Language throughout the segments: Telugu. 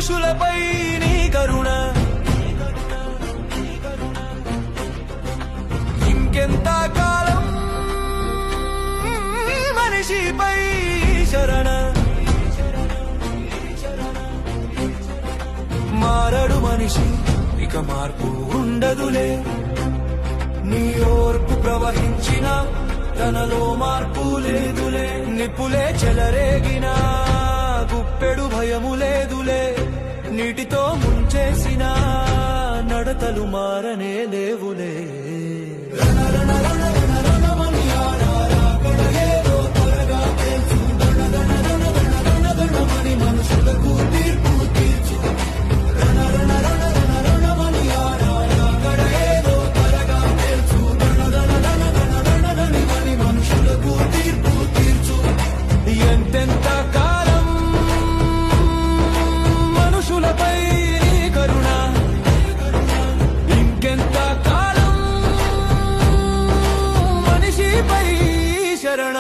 మనుషులపై నీ కరుణ ఇంకెంత కాలం మనిషిపై శరణ మారడు మనిషి ఇక మార్పు ఉండదులే నీ ఓర్పు ప్రవహించిన తనలో మార్పు లేదులే నిప్పులే చెలరేగినా గుప్పెడు భయము లేదులే నీటితో ముంచేసిన నడతలు మారనే లేవులే మనుషులకు తీర్పు తీర్చు మనుషులకు తీర్పు తీర్చు ఎంతెంత కాలం మనుషులపై కరుణ ఇంకెంత కాలం మనిషిపై శరణ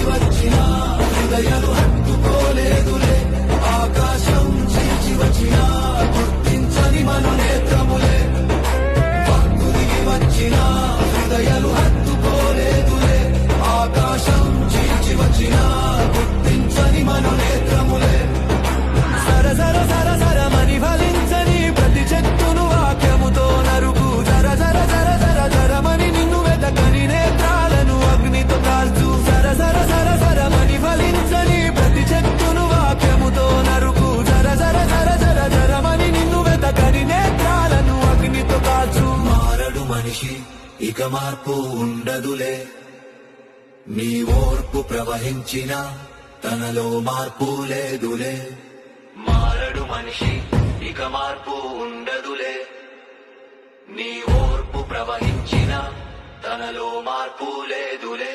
వచ్చిన హృదయాలు హత్తుకోలేదులే ఆకాశం చీల్చి వచ్చిన గుర్తించని మన నేత్రములే భక్తుడికి వచ్చిన హృదయాలు హత్తుకోలేదులే ఆకాశం చీల్చి వచ్చిన గుర్తించని మన నేత్రములే సర సర సర సరమని ఫలించని ప్రతి చెట్టును వాక్యముతో నరుకు జర జర జర జర జరమని నిన్ను వెతకని నేత్రాలను అగ్నితో కాల్చు సర సర సర సరమని ఫలించని ప్రతి చెట్టును వాక్యముతో నరుకు జర జర జర జర జరమని నిన్ను వెతకని నేత్రాలను అగ్నితో కాల్చు మారడు మనిషి ఇక మార్పు ఉండదులే నీ ఓర్పు ప్రవహించిన తనలో మార్పు లేదులే మారడు మనిషి ఇక మార్పు ఉండదులే నీ ఓర్పు ప్రవహించిన తనలో మార్పు లేదులే